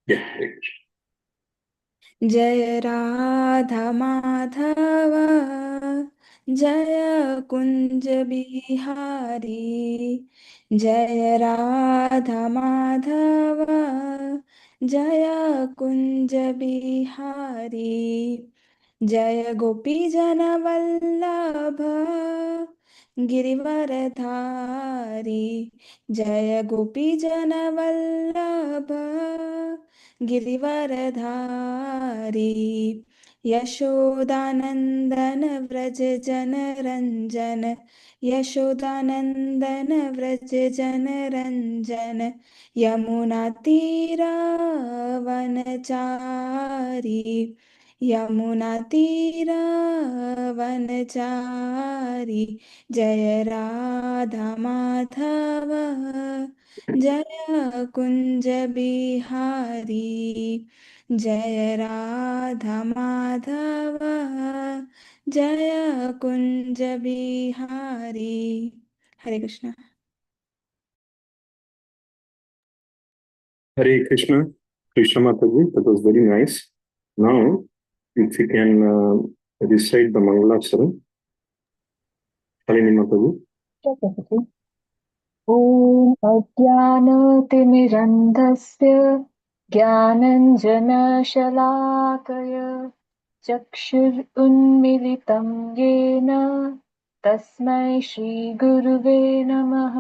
Yeah. जय राधा माधव जय कुंज बिहारी जय राधा माधव जय कुंज बिहारी जय गोपी जन वल्लभ गिरिवरधारी जय गोपी जन वल्लभ गिरिवरधारी यशोदानंदन व्रज जन रंजन यशोदानंदन व्रज जन रंजन यमुना वनचारी यमुना वनचारी जय राधा माधव जय कुंज बिहारी जय राधा माधव जय कुंज बिहारी। हरे Krishna. Hare Krishna. Krishna Mataji, that was very nice. Now, if you can recite the Mangalacharan. Shalini Mataji. ॐ अज्ञानतिमिरन्धस्य ज्ञानञ्जनशलाकय चक्षुरुन्मिलितं येन तस्मै श्रीगुरुवे नमः।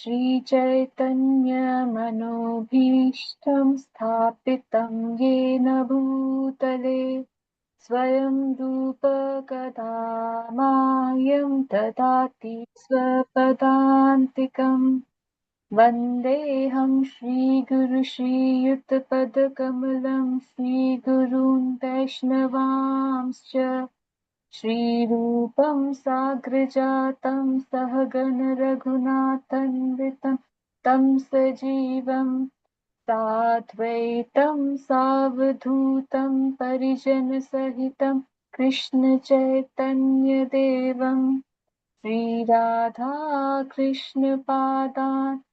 श्रीचैतन्यमनोभीष्टं स्थापितं येन भूतले स्वयं रूपकदा माह्यं ददाति स्वपदान्तिकम्। वन्देऽहं श्रीगुरु श्रीयुतपदकमलं श्रीगुरून् वैष्णवांश्च श्रीरूपं साग्रजातं सहगण रघुनाथान्वितं तं सजीवं साद्वैतं सावधूतं परिजनसहितं कृष्णचैतन्यदेवं श्रीराधा कृष्णपादान्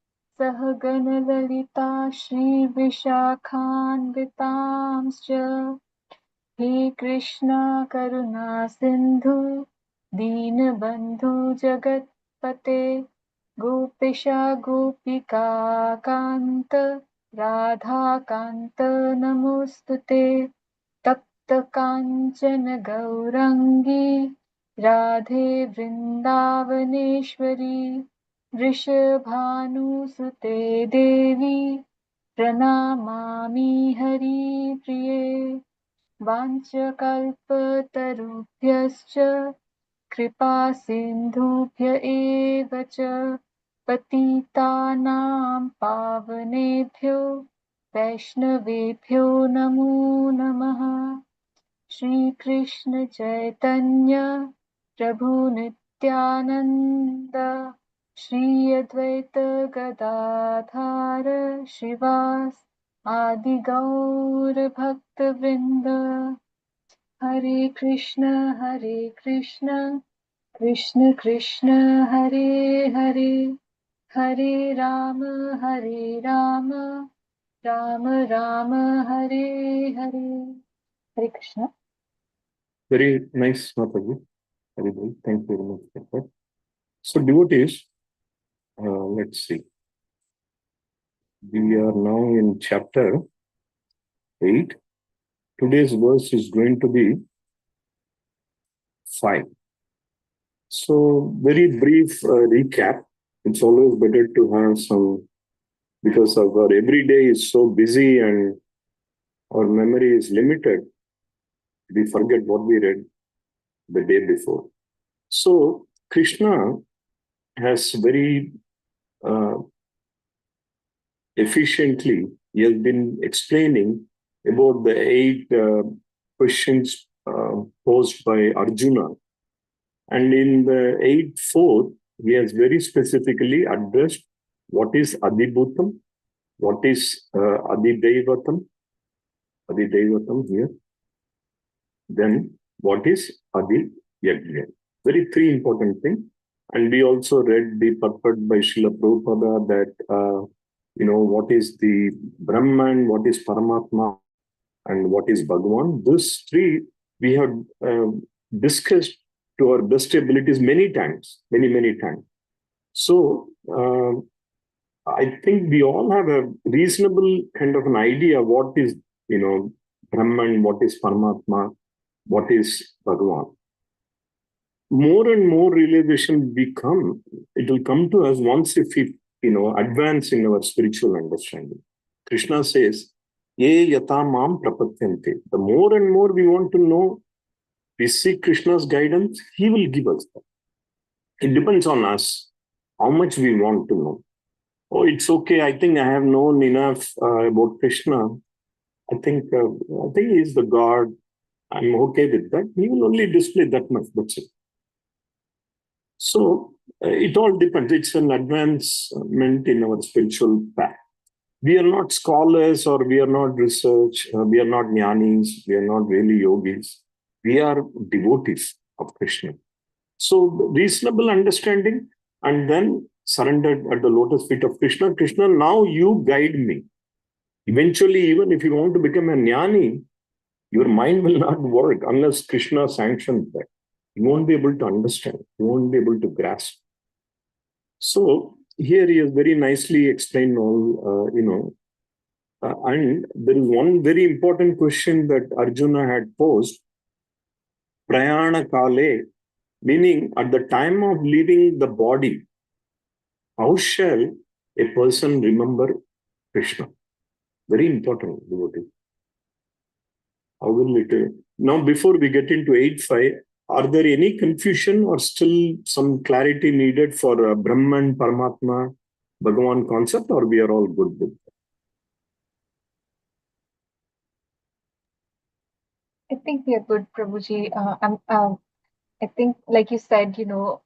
सहगणललिता श्रीविशाखान्वितांश्च हे कृष्णा करुणा सिन्धु दीनबन्धु जगत्पते गोपिशा गोपिका कान्त राधाकान्त नमोऽस्तुते। तप्त काञ्चन गौरङ्गी राधे वृन्दावनेश्वरी वृषभानुसुते देवी प्रणमामि हरिप्रिये। वाञ्छकल्पतरुभ्यश्च कृपा सिन्धुभ्य एव च पतितानां पावनेभ्यो वैष्णवेभ्यो नमो नमः। श्रीकृष्ण चैतन्य प्रभु नित्यानन्द श्री अद्वैत गदाधर श्रीवास आदि गौर भक्तवृंद। हरे कृष्ण कृष्ण कृष्ण हरे हरे हरे राम राम राम हरे हरे। हरे Krishna. Very nice, Mataji. Very good. Thank you very much for that. So, devotees, let's see. We are now in chapter 8. Today's verse is going to be 5. So, very brief recap. It's always better to have some, because our every day is so busy and our memory is limited. We forget what we read the day before. So, Krishna has very efficiently, he has been explaining about the 8 questions posed by Arjuna. And in the 8th, he has very specifically addressed what is Adibhutam, what is Adidaivatam here, then what is Adiyagya. Very 3 important things. And we also read the purport by Srila Prabhupada that what is the Brahman, what is Paramatma, and what is Bhagavan. These three we have discussed to our best abilities many times, many times. So I think we all have a reasonable kind of an idea what is, Brahman, what is Paramatma, what is Bhagavan. More and more realization it will come to us once if we, advance in our spiritual understanding. Krishna says, Ye yata mam prapatyante. The more and more we want to know, we seek Krishna's guidance, he will give us that. It depends on us, how much we want to know. Oh, it's okay. I think I have known enough about Krishna. I think he is the God. I'm okay with that. He will only display that much. That's it. So it all depends. It's an advancement in our spiritual path. We are not scholars or we are not research. We are not jnanis. We are not really yogis. We are devotees of Krishna. So reasonable understanding and then surrendered at the lotus feet of Krishna. Krishna, now you guide me. Eventually, even if you want to become a jnani, your mind will not work unless Krishna sanctions that. You won't be able to understand. You won't be able to grasp. So here he has very nicely explained all, and there is one very important question that Arjuna had posed. Āta-kāle, meaning at the time of leaving the body, how shall a person remember Krishna? Very important, devotee. How will it? Now, before we get into 8.5, are there any confusion or still some clarity needed for Brahman, Paramatma, Bhagavan concept, or we are all good with that? I think we are good, Prabhuji. I think, like you said,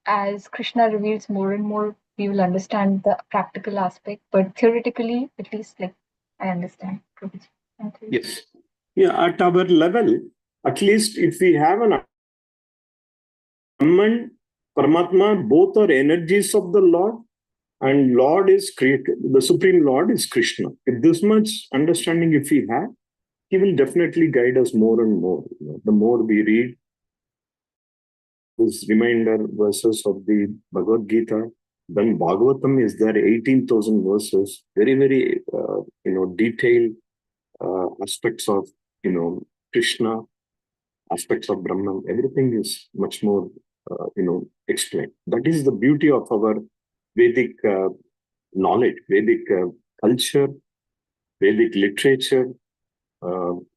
as Krishna reveals more and more, we will understand the practical aspect. But theoretically, at least, I understand, Prabhuji. Thank you. Yes. Yeah, at our level, at least if we have an Brahman, Paramatma, both are energies of the Lord, and Lord is created. The Supreme Lord is Krishna. If this much understanding, if we have, he will definitely guide us more and more. The more we read these reminder verses of the Bhagavad Gita, then Bhagavatam is there, 18,000 verses, very, very, detailed aspects of, Krishna, aspects of Brahman. Everything is much more, explained. That is the beauty of our Vedic knowledge, Vedic culture, Vedic literature.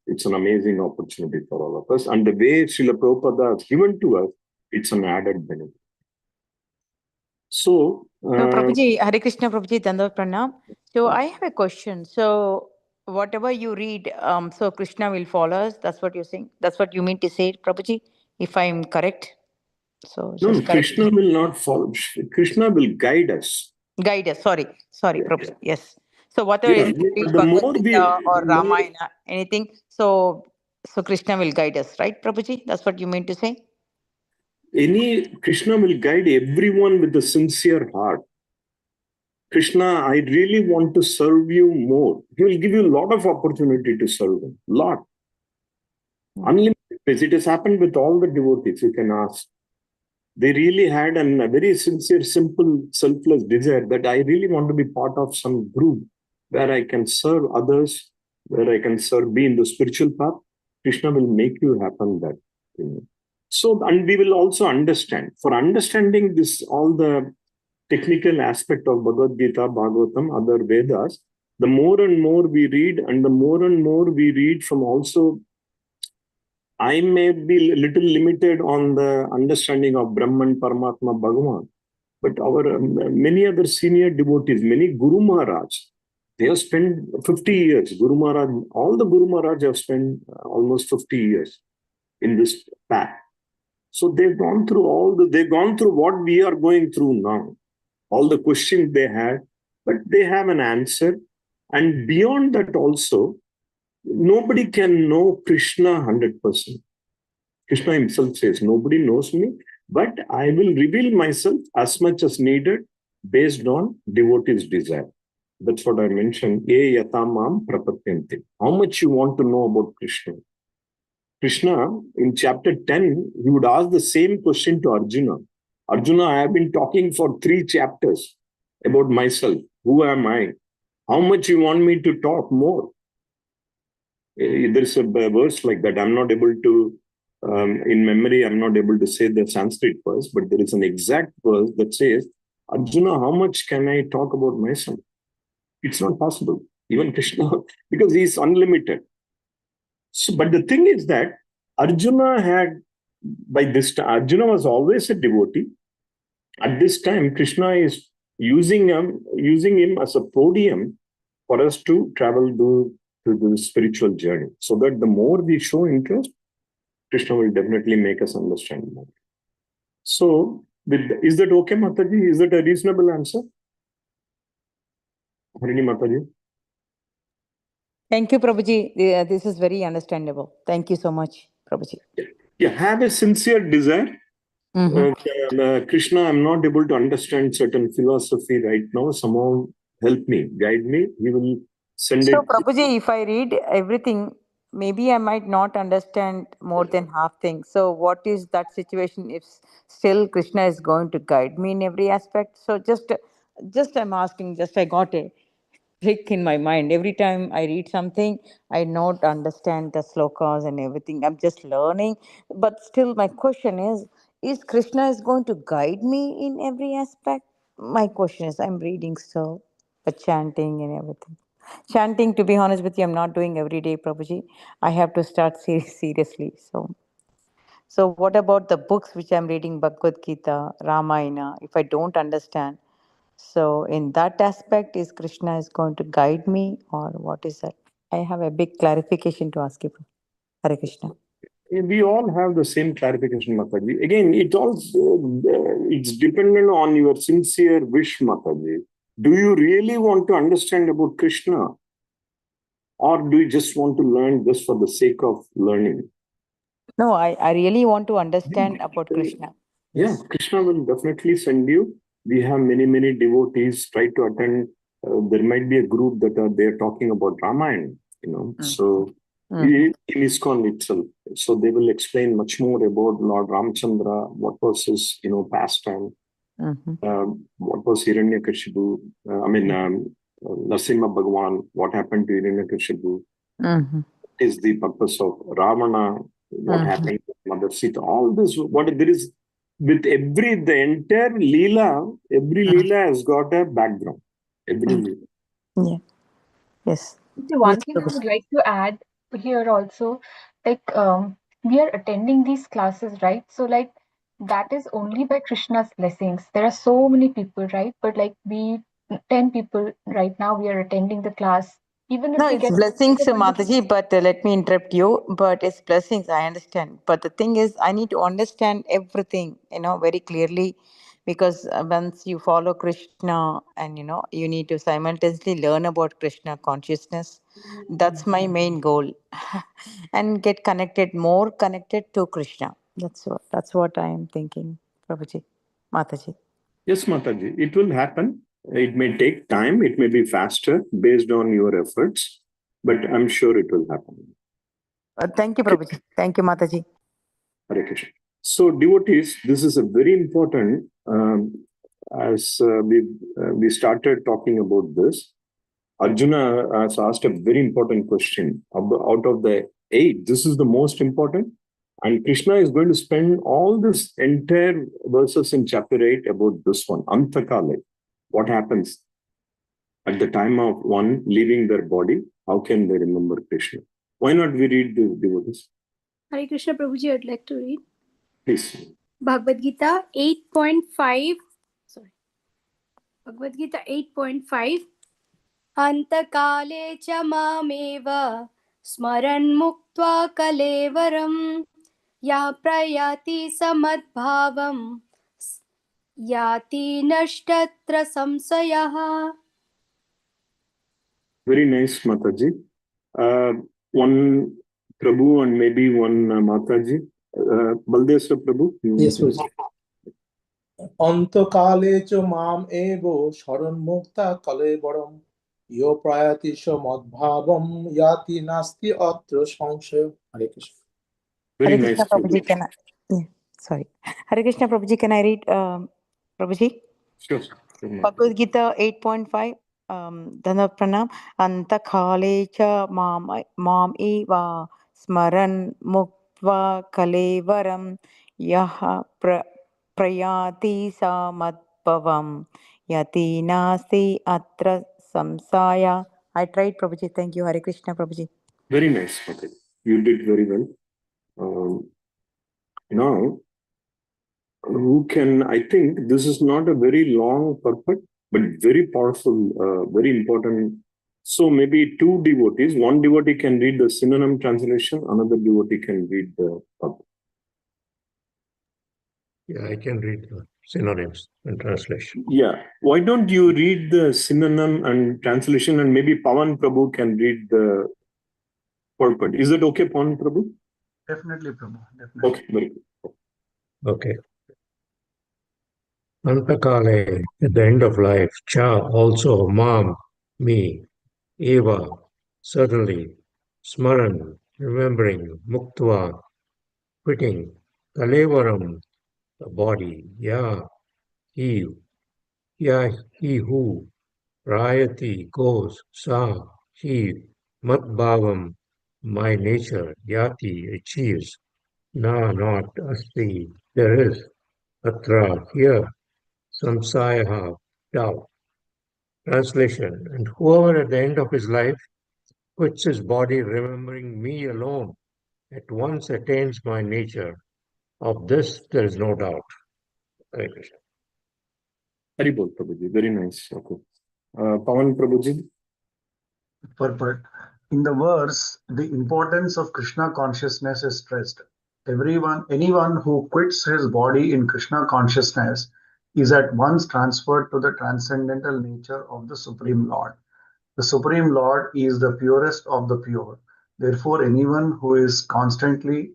It's an amazing opportunity for all of us. And the way Srila Prabhupada has given to us, it's an added benefit. So, Prabhuji, Hare Krishna, Prabhuji, Dandavat Pranam. So I have a question. So whatever you read, so Krishna will follow us. That's what you're saying. That's what you mean to say, Prabhuji, if I'm correct. So no, just Krishna will not follow. Krishna will guide us. Guide us. Sorry, Prabhuji. Yeah. Yes. So whatever Yeah, is the more Gita or Ramayana, anything, so Krishna will guide us, right, Prabhuji? That's what you mean to say? Krishna will guide everyone with a sincere heart. Krishna, I really want to serve you more. He will give you a lot of opportunity to serve him. Lot. Unlimited. It has happened with all the devotees, you can ask. They really had a very sincere, simple, selfless desire that I really want to be part of some group where I can serve others, where I can be in the spiritual path. Krishna will make you happen that. So, and we will also understand. For understanding this, all the technical aspect of Bhagavad Gita, Bhagavatam, other Vedas, the more and more we read, and the more and more we read from also, I may be a little limited on the understanding of Brahman, Paramatma, Bhagavan, but our many other senior devotees, many Guru Maharaj, they have spent 50 years. Guru Maharaj, all the Guru Maharaj have spent almost 50 years in this path. So they've gone through they've gone through what we are going through now. All the questions they had, but they have an answer. And beyond that also, nobody can know Krishna 100%. Krishna himself says, nobody knows me, but I will reveal myself as much as needed based on devotee's desire. That's what I mentioned. Ye yatamam prapatyanti. How much you want to know about Krishna? Krishna, in chapter 10, he would ask the same question to Arjuna. Arjuna, I have been talking for 3 chapters about myself. Who am I? How much you want me to talk more? There's a verse like that. I'm not able to, in memory, I'm not able to say the Sanskrit verse, but there is an exact verse that says, Arjuna, how much can I talk about myself? It's not possible. Even Krishna, because he is unlimited. So, but the thing is that Arjuna had, by this time, Arjuna was always a devotee. At this time, Krishna is using him as a podium for us to travel to the spiritual journey. So that the more we show interest, Krishna will definitely make us understand more. So, is that okay, Mataji? Is that a reasonable answer? Harini Mataji? Thank you, Prabhuji. This is very understandable. Thank you so much, Prabhuji. Yeah, have a sincere desire. Krishna, I'm not able to understand certain philosophy right now. Somehow help me, guide me. He will send So, it. Prabhuji, if I read everything, maybe I might not understand more than half things. So, what is that situation if still Krishna is going to guide me in every aspect? So, just I'm asking. Just I got a trick in my mind. Every time I read something, I not understand the slokas and everything. I'm just learning. But still, my question is Krishna is going to guide me in every aspect? My question is, I'm reading still, but chanting and everything. Chanting, to be honest with you, I'm not doing every day, Prabhuji. I have to start seriously. So what about the books which I'm reading, Bhagavad Gita, Ramayana, if I don't understand? So in that aspect, is Krishna is going to guide me or what is that? I have a big clarification to ask you. Hare Krishna. We all have the same clarification, Mataji. Again, it's dependent on your sincere wish, Mataji. Do you really want to understand about Krishna? Or do you just want to learn just for the sake of learning? No, I really want to understand about Krishna. Yeah, Krishna will definitely send you. We have many devotees try to attend. There might be a group that are there talking about Ramayana, So in ISKCON itself, so they will explain much more about Lord Ramchandra, what was his, pastime, what was Hiranyakashipu, Narasimha Bhagwan, what happened to Hiranyakashipu, what is the purpose of Ravana, what happened to Mother Sita, all this, there is, with the entire Leela, every Leela has got a background. Every Leela. Yeah. Yes. So one thing I would like to add here also, like we are attending these classes, right? So like that is only by Krishna's blessings. There are so many people, right? But like 10 people right now, we are attending the class. Even if No, we it's get blessings, Mataji, but let me interrupt you. But it's blessings, I understand. But the thing is, I need to understand everything, very clearly, because once you follow Krishna and, you need to simultaneously learn about Krishna consciousness. That's my main goal. And get more connected to Krishna. That's what I am thinking, Prabhuji, Mataji. Yes, Mataji, it will happen. It may take time. It may be faster based on your efforts, but I'm sure it will happen. Thank you, Prabhuji. Thank you, Mataji. Hare Krishna. So, devotees, this is a very important, as we started talking about this, Arjuna has asked a very important question. Out of the 8, this is the most important. And Krishna is going to spend all this entire verses in chapter 8 about this one, anta-kāle. What happens at the time of one leaving their body? How can they remember Krishna? Why not we read the devotees? Hare Krishna, Prabhuji, I'd like to read. Please. Bhagavad Gita 8.5. Sorry. Bhagavad Gita 8.5. anta-kāle cha mameva smaran muktvā kalevaram prayāti mad-bhāvaṁ yāti atra saṁśayaḥ. Very nice, Mataji. One Prabhu and maybe one Mataji. Baldesha Prabhu. Yes, please. Anta-kāle cha mam evo sharan mukta kalevaram Yo prayāti mad-bhāvaṁ yāti nāsty atra saṁśayaḥ. Hare Krishna. Very Hare nice. Krishna, Prabhuji, can I? Yeah, sorry. Hare Krishna, Prabhuji, can I read, Prabhuji? Sure. Bhagavad Gita 8.5. Dhanava pranam. Anta-kāle cha mam eva smaran muktvā kalevaram prayāti mad-bhāvaṁ yāti nāsty atra saṁśayaḥ. I tried, Prabhuji. Thank you. Hare Krishna, Prabhuji. Very nice. Okay. You did very well. Now, who can, I think this is not a very long purport, but very powerful, very important. So maybe two devotees, one devotee can read the synonym translation, another devotee can read the purport. Yeah, I can read the synonyms and translation. Yeah. Why don't you read the synonym and translation, and maybe Pawan Prabhu can read the purport. Is it okay, Pawan Prabhu? Definitely, Prabhu. Definitely. Okay, very good. Okay. Anta-kāle, at the end of life, cha, also, mam, me, eva, certainly, smaran, remembering, muktvā, quitting, kalevaram, the body, he, he who, prayāti, goes, sa, he, mad-bhāvaṁ, my nature, yāti, achieves, not, asti, there is, atra, here, saṁśayaḥ, doubt. Translation, and whoever at the end of his life quits his body remembering me alone, at once attains my nature. Of this there is no doubt. Hare Krishna. Haribol Prabhuji, very nice. Okay. Pawan Prabhuji. Purport. In the verse, the importance of Krishna consciousness is stressed. Anyone who quits his body in Krishna consciousness is at once transferred to the transcendental nature of the Supreme Lord. The Supreme Lord is the purest of the pure. Therefore, anyone who is constantly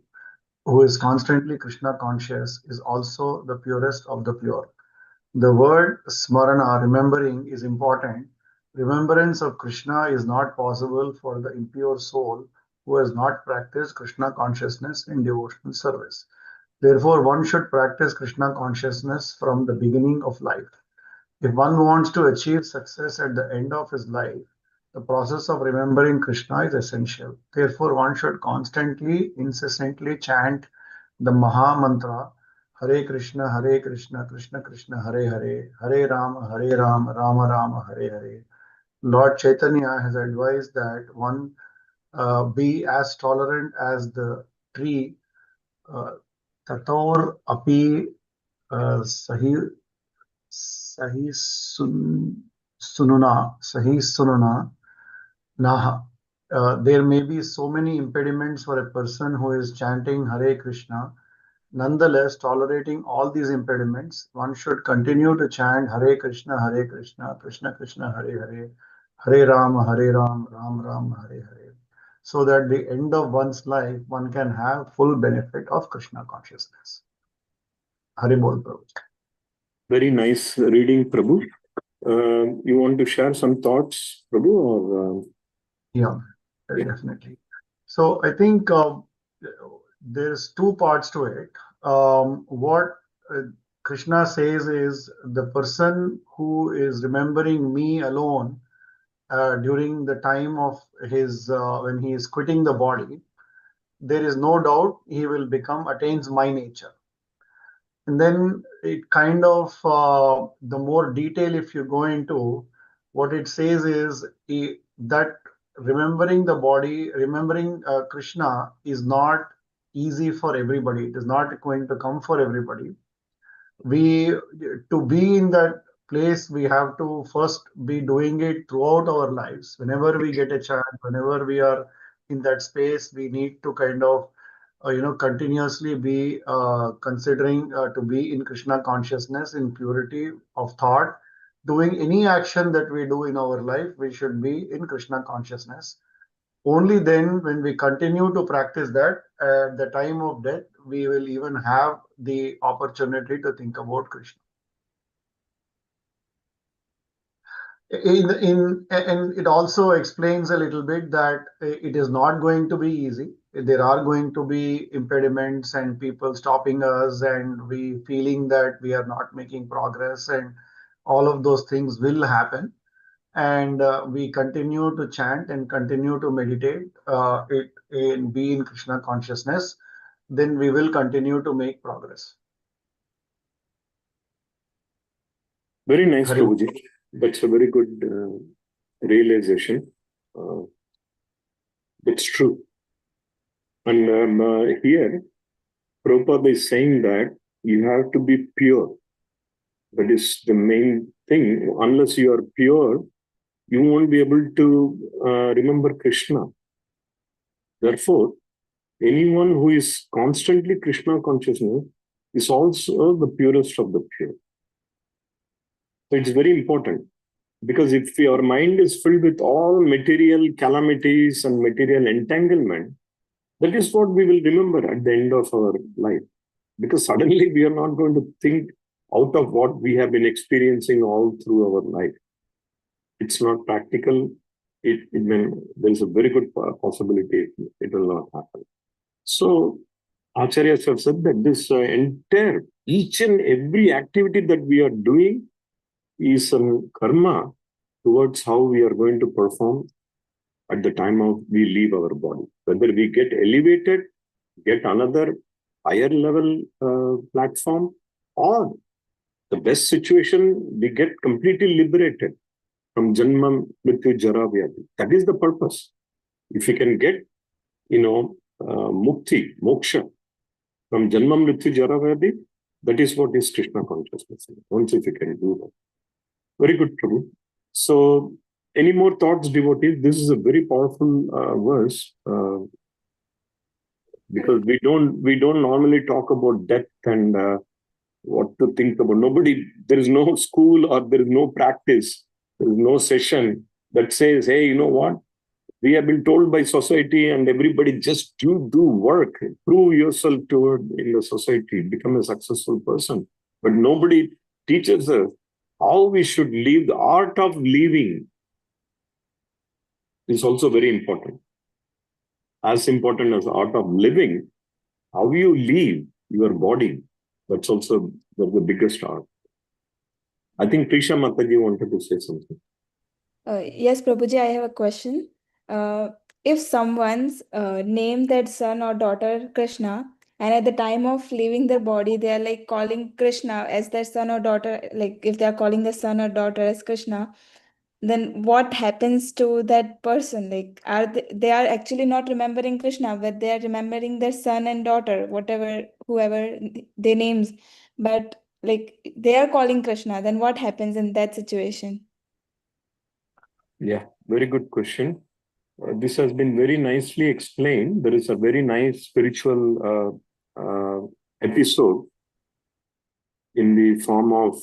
Krishna conscious is also the purest of the pure. The word smarana, remembering, is important. Remembrance of Krishna is not possible for the impure soul who has not practiced Krishna consciousness in devotional service. Therefore, one should practice Krishna consciousness from the beginning of life. If one wants to achieve success at the end of his life, the process of remembering Krishna is essential. Therefore, one should constantly, incessantly chant the Maha Mantra, Hare Krishna, Krishna Krishna, Hare Hare, Hare Rama, Rama Rama, Hare Hare. Lord Chaitanya has advised that one be as tolerant as the tree, Tator api sahi sununa naha. There may be so many impediments for a person who is chanting Hare Krishna. Nonetheless, tolerating all these impediments, one should continue to chant Hare Krishna, Krishna Krishna, Hare Hare, Hare Rama, Ram Ram, Hare Hare, so that the end of one's life, one can have full benefit of Krishna consciousness. Hare Bol Prabhu. Very nice reading, Prabhu. You want to share some thoughts, Prabhu? Or, Yeah, definitely. So I think there's two parts to it. What Krishna says is the person who is remembering me alone during the time of his when he is quitting the body, there is no doubt he will attains my nature. And then it kind of the more detail if you go into what it says is that remembering the body, remembering Krishna is not easy for everybody. It is not going to come for everybody. To be in that place, we have to first be doing it throughout our lives. Whenever we get a chance, whenever we are in that space, we need to kind of continuously be considering to be in Krishna consciousness, in purity of thought. Doing any action that we do in our life, we should be in Krishna consciousness. Only then, when we continue to practice that, at the time of death, we will even have the opportunity to think about Krishna. And it also explains a little bit that it is not going to be easy. There are going to be impediments and people stopping us, and we feeling that we are not making progress, and all of those things will happen. And we continue to chant and continue to meditate, and be in Krishna consciousness, then we will continue to make progress. Very nice, Hari. Prabhuji. That's a very good realization. It's true. And here, Prabhupada is saying that you have to be pure. That is the main thing. Unless you are pure, you won't be able to remember Krishna. Therefore, anyone who is constantly Krishna consciousness is also the purest of the pure. So it's very important, because if your mind is filled with all material calamities and material entanglement, that is what we will remember at the end of our life. Because suddenly we are not going to think out of what we have been experiencing all through our life. It's not practical. There's a very good possibility it will not happen. So Acharyas have said that this entire, each and every activity that we are doing is some karma towards how we are going to perform at the time of we leave our body. Whether we get elevated, get another higher level platform, or the best situation, we get completely liberated from janma, mrityu, jara, vyāti. That is the purpose. If we can get, mukti, moksha from janma, mrityu, jara, vyāti, that is what is Krishna consciousness. Once if you can do that. Very good, Prabhu. So, any more thoughts, devotees? This is a very powerful verse, because we don't normally talk about death and what to think about. There is no school or there is no practice, there is no session that says, hey, you know what? We have been told by society and everybody, just do work, prove yourself in the society, become a successful person. But nobody teaches us how we should live. The art of living is also very important. As important as the art of living, how you live your body, that's also the biggest art. I think Prisha Mataji wanted to say something. Yes, Prabhuji, I have a question. If someone's named that son or daughter Krishna, and at the time of leaving their body, they are like calling Krishna as their son or daughter, like if they are calling the son or daughter as Krishna, then what happens to that person? Like, they are actually not remembering Krishna, but they are remembering their son and daughter, whoever they names, but like they are calling Krishna, then what happens in that situation? Yeah, very good question. This has been very nicely explained. There is a very nice spiritual episode in the form of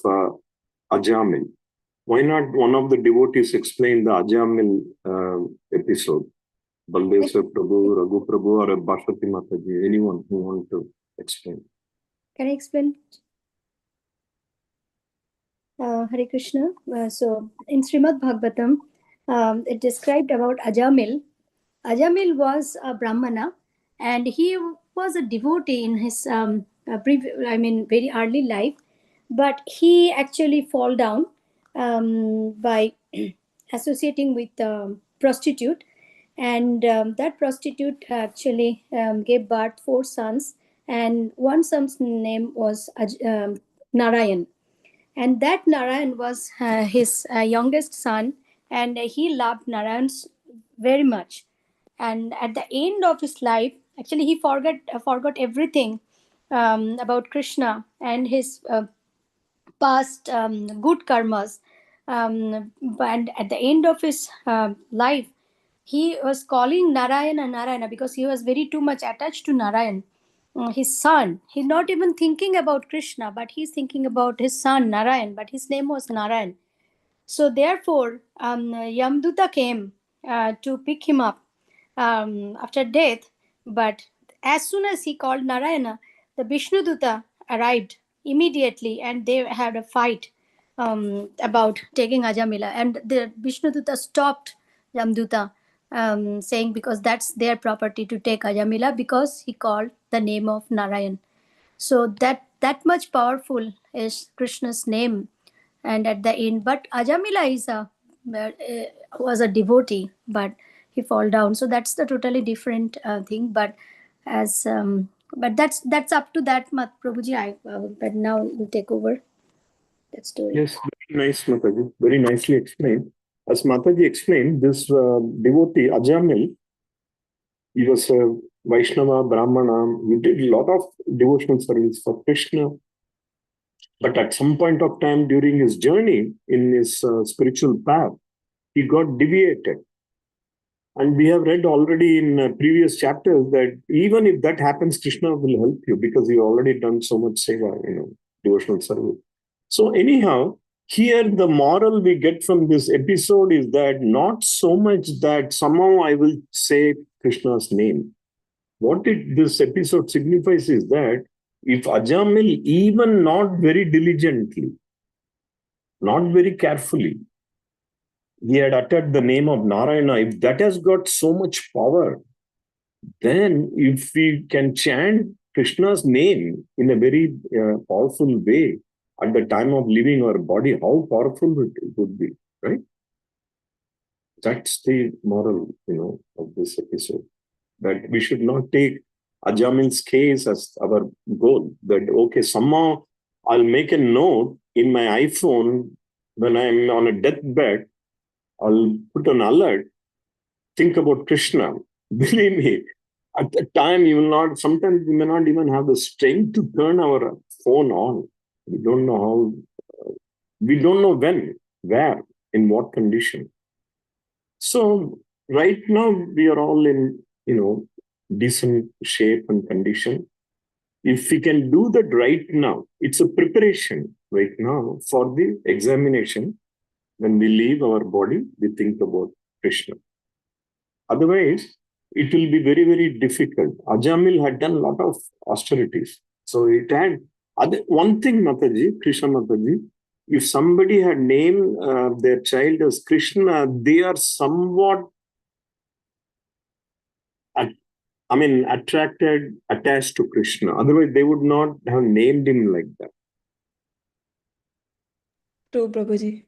Ajamil. Why not one of the devotees explain the Ajamil episode? Baldeswar Prabhu, Raghu Prabhu, or Bhashwati Mataji, anyone who want to explain. Can I explain? Hare Krishna. So in Srimad Bhagavatam, it described about Ajamil. Ajamil was a Brahmana, and he was a devotee in his very early life, but he actually fall down by associating with a prostitute, and that prostitute actually gave birth 4 sons, and one son's name was Narayan, and that Narayan was his youngest son, and he loved Narayan very much. And at the end of his life, actually he forgot everything about Krishna and his past good karmas. And at the end of his life, he was calling Narayana Narayana because he was very too much attached to Narayan, his son. He's not even thinking about Krishna, but he's thinking about his son Narayan, but his name was Narayan. So therefore, Yamduta came to pick him up after death. But as soon as he called Narayana, the Vishnuduta arrived immediately, and they had a fight. about taking Ajamila, and the Vishnuduta stopped Jamduta, saying because that's their property to take Ajamila, because he called the name of Narayan. So that much powerful is Krishna's name. And at the end, but Ajamila was a devotee, but he fall down. So that's the totally different thing. But as but that's up to that, Prabhuji. But now we'll take over that story. Yes, very nice, Mataji. Very nicely explained. As Mataji explained, this devotee, Ajamil, he was a Vaishnava, Brahmana. He did a lot of devotional service for Krishna. But at some point of time during his journey in his spiritual path, he got deviated. And we have read already in previous chapters that even if that happens, Krishna will help you because you already done so much seva, devotional service. So anyhow, here the moral we get from this episode is that not so much that somehow I will say Krishna's name. What this episode signifies is that if Ajamil, even not very diligently, not very carefully, he had uttered the name of Narayana, if that has got so much power, then if we can chant Krishna's name in a very powerful way at the time of leaving our body, how powerful it would be, right? That's the moral, of this episode. That we should not take Ajamil's case as our goal. That, okay, somehow I'll make a note in my iPhone when I'm on a deathbed, I'll put an alert, think about Krishna. Believe me, at the time sometimes we may not even have the strength to turn our phone on. We don't know how, we don't know when, where, in what condition. So right now we are all in, decent shape and condition. If we can do that right now, it's a preparation right now for the examination. When we leave our body, we think about Krishna. Otherwise, it will be very, very difficult. Ajamil had done a lot of austerities. So it had one thing, Mataji, Krishna Mataji, if somebody had named their child as Krishna, they are somewhat attracted, attached to Krishna. Otherwise, they would not have named him like that. True, Prabhuji.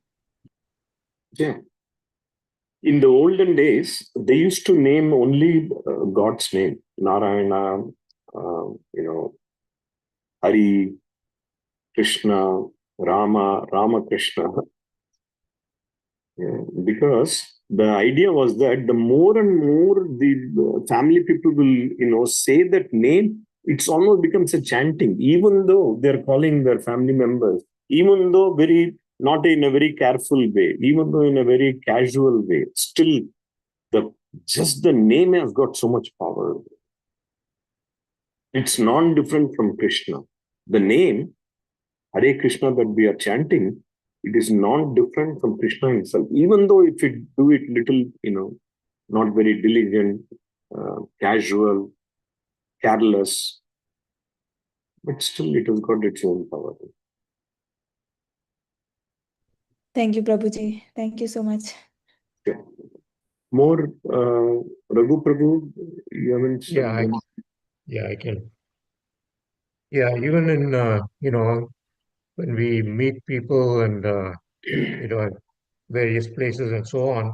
Yeah. In the olden days, they used to name only God's name, Narayana, Hari, Krishna, Rama Krishna. Yeah, because the idea was that the more and more the family people will, say that name, it's almost becomes a chanting, even though they're calling their family members, even though not in a very careful way, even though in a very casual way, still just the name has got so much power. It's non-different from Krishna. The name, Hare Krishna, that we are chanting, it is non-different from Krishna himself. Even though if we do it little, not very diligent, casual, careless, but still it has got its own power. Thank you, Prabhuji. Thank you so much. Okay. More, Raghu Prabhu, you haven't said I can. Yeah, even in, when we meet people and, various places and so on,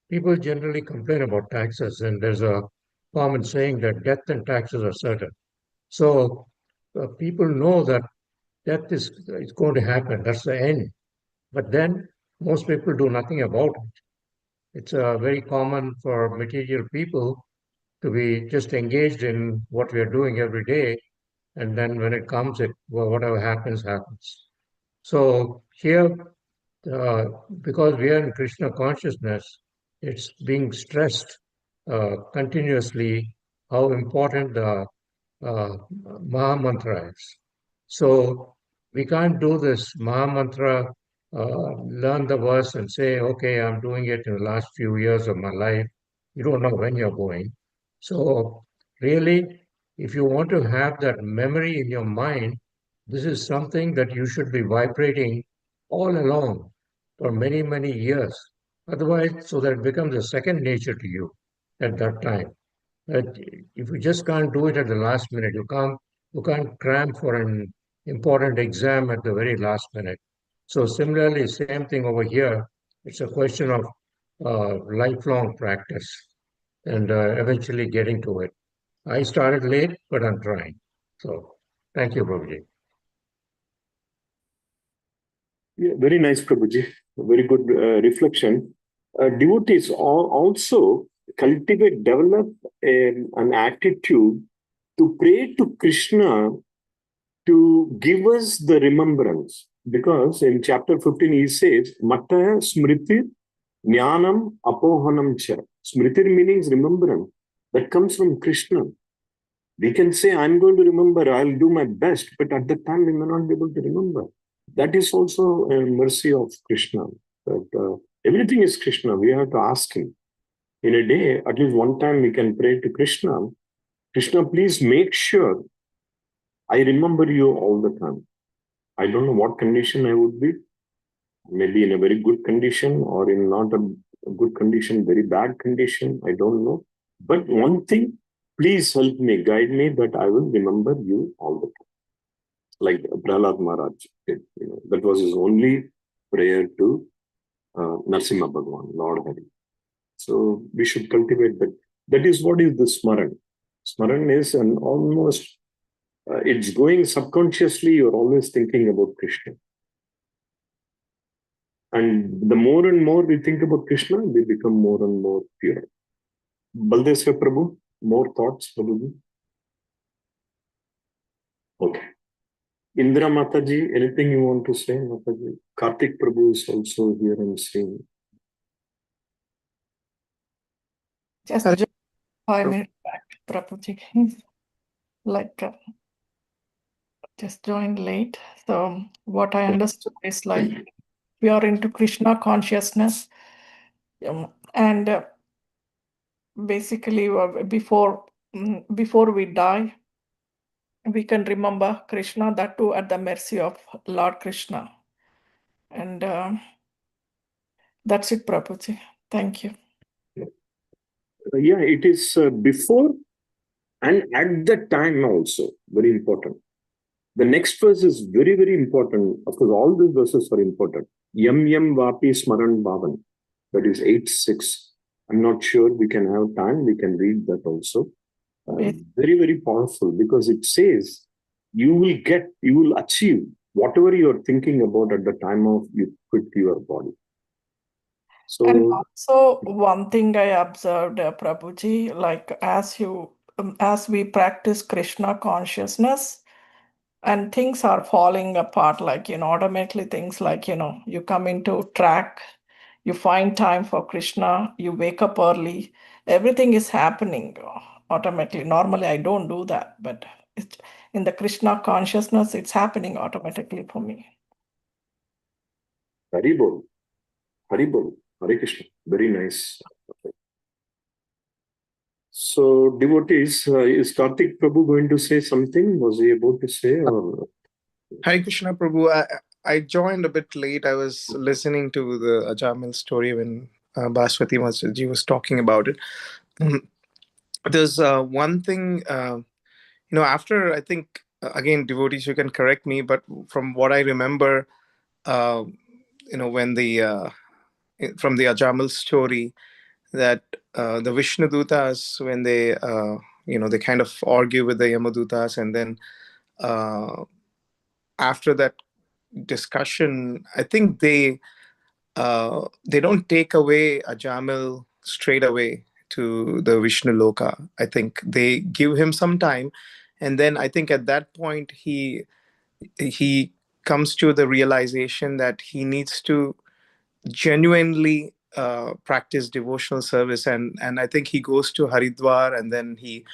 people generally complain about taxes, and there's a common saying that death and taxes are certain. So people know that death is going to happen. That's the end. But then most people do nothing about it. It's very common for material people to be just engaged in what we are doing every day, and then when it comes, whatever happens, happens. So here, because we are in Krishna consciousness, it's being stressed continuously how important the Maha Mantra is. So we can't do this Maha Mantra, learn the verse and say, okay, I'm doing it in the last few years of my life. You don't know when you're going. So really, if you want to have that memory in your mind, this is something that you should be vibrating all along for many, many years. Otherwise, so that it becomes a second nature to you at that time. But if you just can't do it at the last minute, you can't cram for an important exam at the very last minute. So similarly, same thing over here. It's a question of lifelong practice and eventually getting to it. I started late, but I'm trying. So thank you, Prabhuji. Yeah, very nice, Prabhuji. Very good reflection. Devotees also develop an attitude to pray to Krishna to give us the remembrance. Because in chapter 15, he says, Mata Smriti Jnanam Apohanam Cha. Smriti means remembrance. That comes from Krishna. We can say, I'm going to remember, I'll do my best, but at the time we may not be able to remember. That is also a mercy of Krishna. That everything is Krishna. We have to ask him. In a day, at least one time we can pray to Krishna. Krishna, please make sure I remember you all the time. I don't know what condition I would be. Maybe in a very good condition or in not a good condition, very bad condition. I don't know. But one thing, please help me, guide me that I will remember you all the time. Like Prahlad Maharaj did. That was his only prayer to Narasimha Bhagwan, Lord Hari. So we should cultivate that. That is what is the smaran. Smaran is an almost, it's going subconsciously, you're always thinking about Krishna. And the more and more we think about Krishna, we become more and more pure. Baldesva Prabhu, more thoughts, Prabhuji? Okay. Indra Mataji, anything you want to say, Mataji? Karthik Prabhu is also here and saying. Just 5 minutes back, Prabhuji. Like, just joined late. So what I understood is like, we are into Krishna consciousness. And basically, before we die, we can remember Krishna, that too at the mercy of Lord Krishna. And that's it, Prabhuji. Thank you. Yeah, it is before and at the time also, very important. The next verse is very, very important. Of course, all these verses are important. Yam yam vapi smaran bhavan. That is 8:6. I'm not sure we can have time. We can read that also. Yes. Very, very powerful because it says you will achieve whatever you're thinking about at the time of you quit your body. So, and also one thing I observed, Prabhuji, like as we practice Krishna consciousness and things are falling apart, like, automatically things like, you come into track, you find time for Krishna, you wake up early, everything is happening automatically. Normally, I don't do that, but in the Krishna consciousness, it's happening automatically for me. Haribol, Hare Krishna, very nice. So, devotees, is Karthik Prabhu going to say something? Was he about to say? Or? Hare Krishna Prabhu, I joined a bit late. I was listening to the Ajamil story when Bhaswati Masjidji was talking about it. There's one thing, after, I think, again, devotees, you can correct me, but from what I remember, when from the Ajamil story, that the Vishnu Dutas, when they, they kind of argue with the Yamadutas, and then after that discussion, I think they don't take away Ajamil straight away to the Vishnu Loka. I think they give him some time, and then I think at that point he comes to the realization that he needs to genuinely practice devotional service, and I think he goes to Haridwar, and then he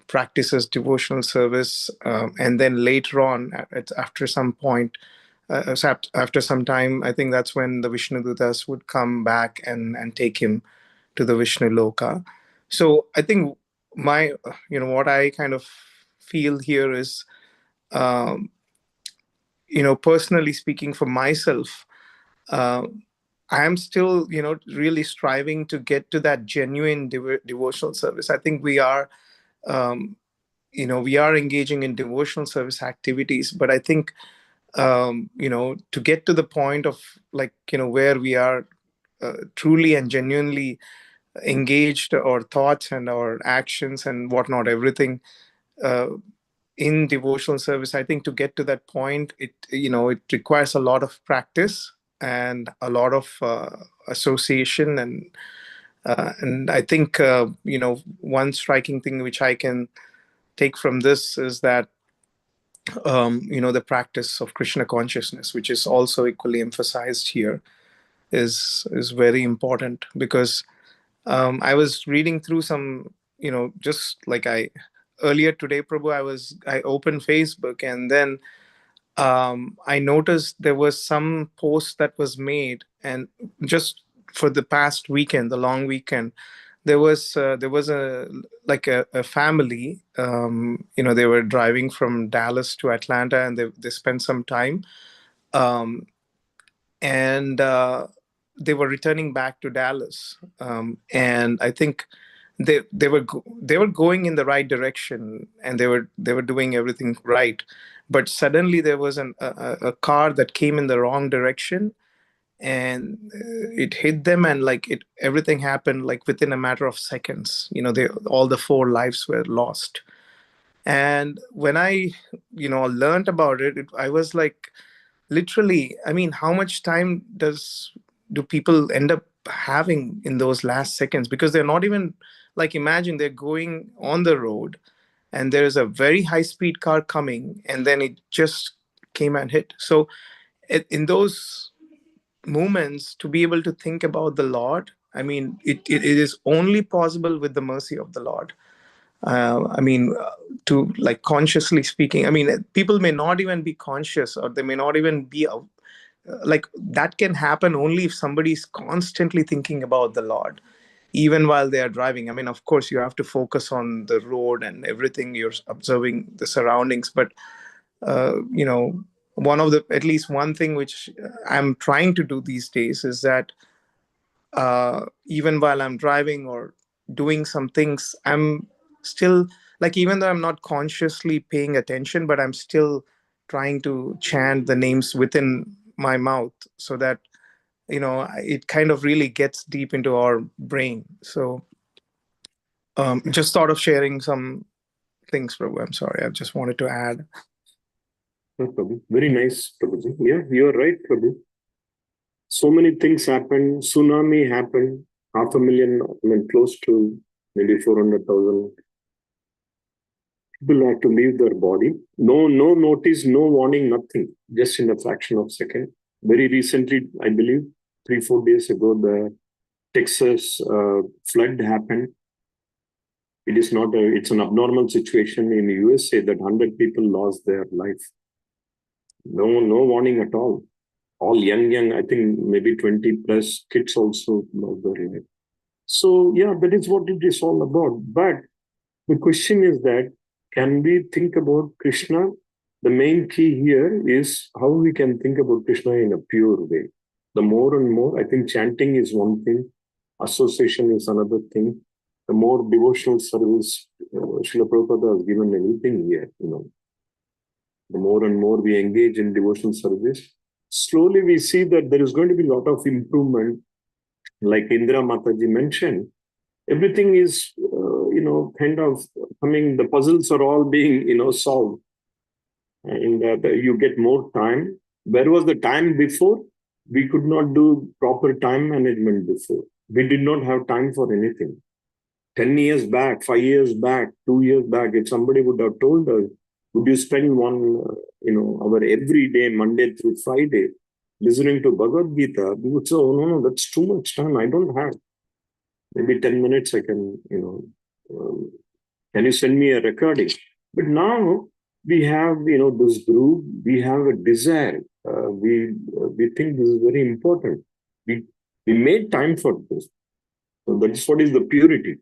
practices devotional service, and then later on, after some point, after some time, I think that's when the Vishnu Dutas would come back and take him to the Vishnu Loka. So I think what I kind of feel here is, personally speaking for myself, I am still, really striving to get to that genuine devotional service. I think we are, we are engaging in devotional service activities, but I think, to get to the point of where we are truly and genuinely engaged, our thoughts and our actions and whatnot, everything in devotional service, I think to get to that point, it requires a lot of practice and a lot of association, and I think one striking thing which I can take from this is that the practice of Krishna consciousness, which is also equally emphasized here, is very important, because I was reading through some, just like earlier today, Prabhu, I opened Facebook, and then I noticed there was some post that was made, and just for the past weekend, the long weekend, there was a family. They were driving from Dallas to Atlanta, and they spent some time, and they were returning back to Dallas, and I think they were going in the right direction, and they were doing everything right, but suddenly there was a car that came in the wrong direction, and it hit them, and everything happened within a matter of seconds. All the 4 lives were lost. And when I learned about it, I was like, literally, I mean, how much time do people end up having in those last seconds? Because they're not even, imagine they're going on the road, and there's a very high speed car coming, and then it just came and hit. So in those moments, to be able to think about the Lord, I mean, it is only possible with the mercy of the Lord. To consciously speaking, I mean, people may not even be conscious, or they may not even be that can happen only if somebody is constantly thinking about the Lord, even while they are driving. I mean, of course, you have to focus on the road and everything. You're observing the surroundings, but at least one thing which I'm trying to do these days is that even while I'm driving or doing some things, I'm still, even though I'm not consciously paying attention, but I'm still trying to chant the names within my mouth, so that it kind of really gets deep into our brain. So just thought of sharing some things, Prabhu. I'm sorry, I just wanted to add. No, Prabhu. Very nice, Prabhuji. Yeah, you're right, Prabhu. So many things happened. Tsunami happened. 500,000, I mean, close to maybe 400,000 people had to leave their body. No notice, no warning, nothing. Just in a fraction of a second. Very recently, I believe, 3-4 days ago, the Texas flood happened. It's an abnormal situation in the USA that 100 people lost their life. No warning at all. All young, I think maybe 20 plus kids also lost their life. So yeah, that is what it is all about. But the question is that, can we think about Krishna? The main key here is how we can think about Krishna in a pure way. The more and more, I think chanting is one thing, association is another thing. The more devotional service, Srila Prabhupada has given everything here, The more and more we engage in devotional service, slowly we see that there is going to be a lot of improvement. Like Indra Mataji mentioned, everything is, kind of coming, the puzzles are all being, solved. And you get more time. Where was the time before? We could not do proper time management before. We did not have time for anything. 10 years back, 5 years back, 2 years back, if somebody would have told us, would you spend 1 hour every day, Monday through Friday, listening to Bhagavad Gita, we would say, oh, no, that's too much time. I don't have. Maybe 10 minutes I can, can you send me a recording? But now we have, this group, we have a desire. We think this is very important. We made time for this. So that is what is the purity.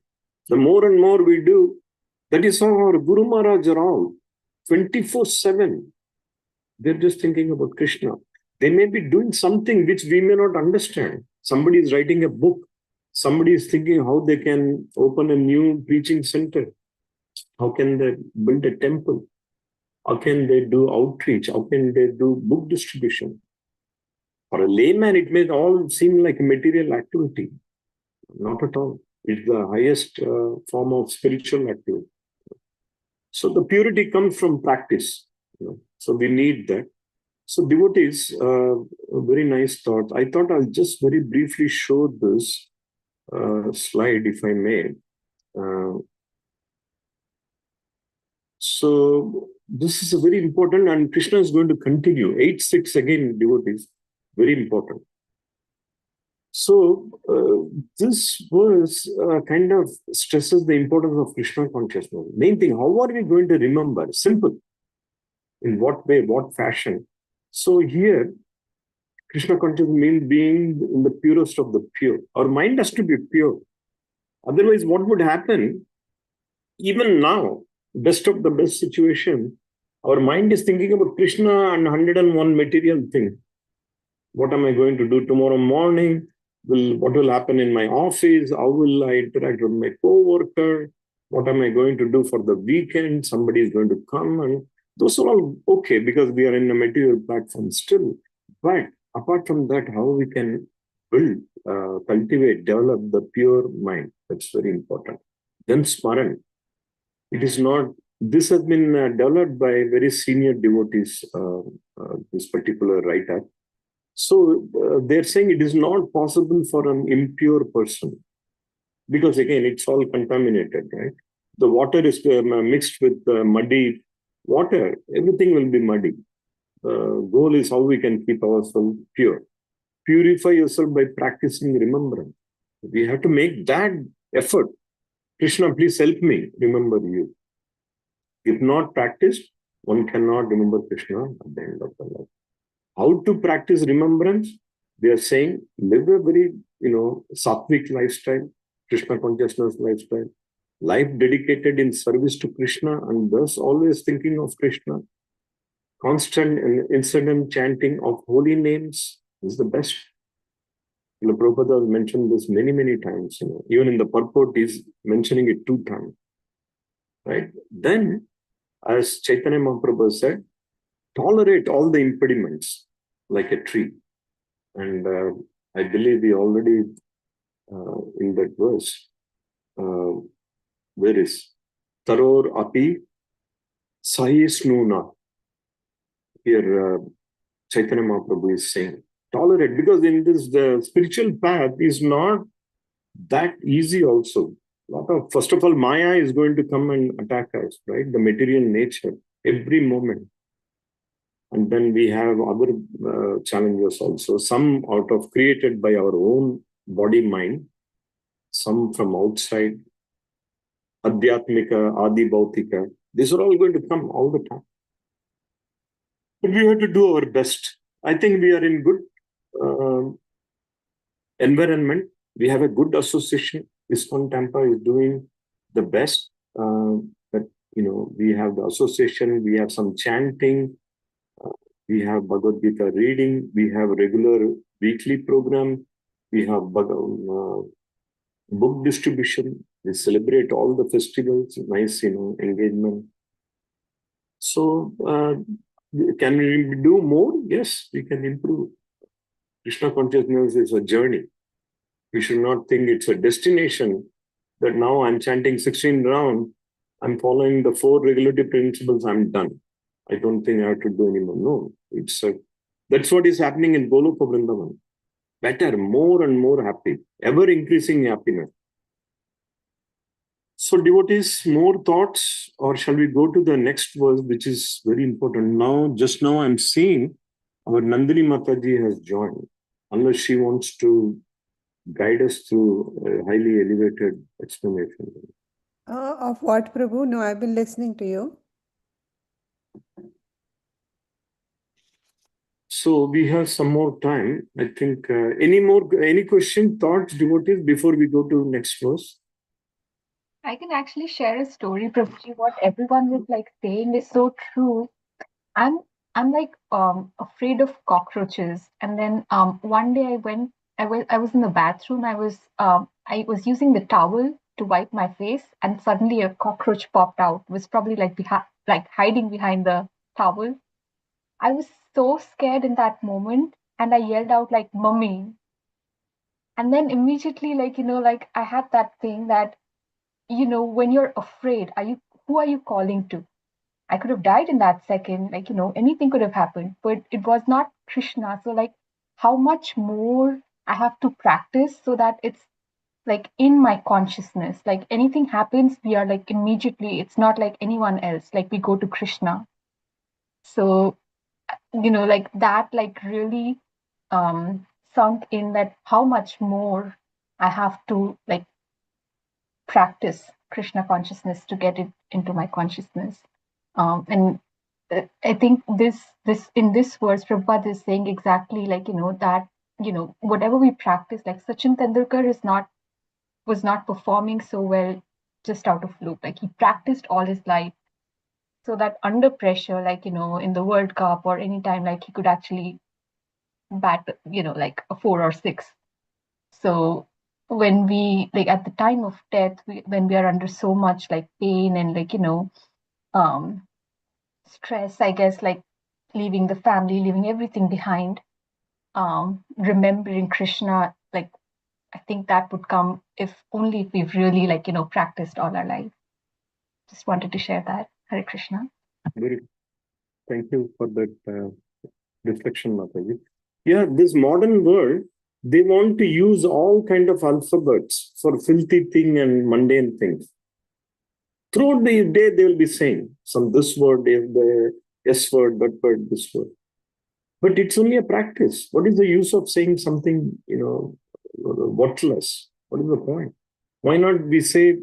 The more and more we do, that is how our Guru Maharaj are all 24/7. They're just thinking about Krishna. They may be doing something which we may not understand. Somebody is writing a book. Somebody is thinking how they can open a new preaching center. How can they build a temple? How can they do outreach? How can they do book distribution? For a layman, it may all seem like a material activity. Not at all. It's the highest form of spiritual activity. So the purity comes from practice. So we need that. So devotees, a very nice thought. I thought I'll just very briefly show this slide, if I may. So this is a very important, and Krishna is going to continue. 8.6 again, devotees, very important. So this verse kind of stresses the importance of Krishna consciousness. Main thing, how are we going to remember? Simple. In what way, what fashion? So here, Krishna consciousness means being in the purest of the pure. Our mind has to be pure. Otherwise, what would happen? Even now, best of the best situation, our mind is thinking about Krishna and 101 material thing. What am I going to do tomorrow morning? What will happen in my office? How will I interact with my co-worker? What am I going to do for the weekend? Somebody is going to come, and those are all okay because we are in a material platform still. But apart from that, how we can build, cultivate, develop the pure mind? That's very important. Then smaran. It is not, this has been developed by very senior devotees, this particular writer. So they're saying it is not possible for an impure person because again, it's all contaminated, right? The water is mixed with muddy water, everything will be muddy. The goal is how we can keep ourselves pure. Purify yourself by practicing remembrance. We have to make that effort. Krishna, please help me remember you. If not practiced, one cannot remember Krishna at the end of the life. How to practice remembrance? They are saying, live a very, sattvic lifestyle, Krishna consciousness lifestyle, life dedicated in service to Krishna and thus always thinking of Krishna. Constant and incessant chanting of holy names is the best. Prabhupada has mentioned this many, many times. Even in the purport, he's mentioning it 2 times. Right? Then, as Chaitanya Mahaprabhu said, tolerate all the impediments like a tree. And I believe we already, in that verse, where is Taror api sahisnuna. Here, Chaitanya Mahaprabhu is saying, tolerate, because in this, the spiritual path is not that easy also. First of all, Maya is going to come and attack us, right? The material nature, every moment. And then we have other challenges also, some out of created by our own body, mind, some from outside, adhyatmika, adi bhautika. These are all going to come all the time. But we have to do our best. I think we are in good environment. We have a good association. ISKCON Tampa is doing the best. But we have the association. We have some chanting. We have Bhagavad Gita reading. We have regular weekly program. We have book distribution. We celebrate all the festivals. Nice, engagement. So, can we do more? Yes, we can improve. Krishna consciousness is a journey. We should not think it's a destination that now I'm chanting 16 rounds, I'm following the 4 regulative principles, I'm done. I don't think I have to do anymore. No, that's what is happening in Goloka Vrindavan. Better, more and more happy, ever increasing happiness. So devotees, more thoughts, or shall we go to the next verse, which is very important. Just now I'm seeing our Nandini Mataji has joined, unless she wants to guide us through a highly elevated explanation. Of what, Prabhu? No, I've been listening to you. So we have some more time. I think any question, thoughts, devotees, before we go to next verse? I can actually share a story, Prabhuji. What everyone was saying is so true. I'm I'm like afraid of cockroaches. And then one day I was in the bathroom. I was using the towel to wipe my face, and suddenly a cockroach popped out. It was probably like hiding behind the towel. I was so scared in that moment, and I yelled out like "Mummy!" And then immediately, like I had that thing that, when you're afraid, who are you calling to? I could have died in that second, anything could have happened, but it was not Krishna. So, like, how much more I have to practice so that it's like in my consciousness. Like, anything happens, we are like immediately, it's not like anyone else, like, we go to Krishna. So, like that, like, really sunk in that how much more I have to, like, practice Krishna consciousness to get it into my consciousness. And I think this in this verse, Prabhupada is saying exactly like, that, whatever we practice, like Sachin Tendulkar was not performing so well just out of fluke. Like, he practiced all his life so that under pressure, like, in the World Cup or any time, like, he could actually bat, like a 4 or 6. So when we, like, at the time of death, when we are under so much like pain and like, stress, I guess, like leaving the family, leaving everything behind, remembering Krishna, like, I think that would come if we've really, like, practiced all our life. Just wanted to share that. Hare Krishna. Thank you for that reflection, Mataji. Yeah, this modern world, they want to use all kind of alphabets for filthy thing and mundane things. Throughout the day, they will be saying some this word, the S word, that word, this word. But it's only a practice. What is the use of saying something, worthless? What is the point? Why not we say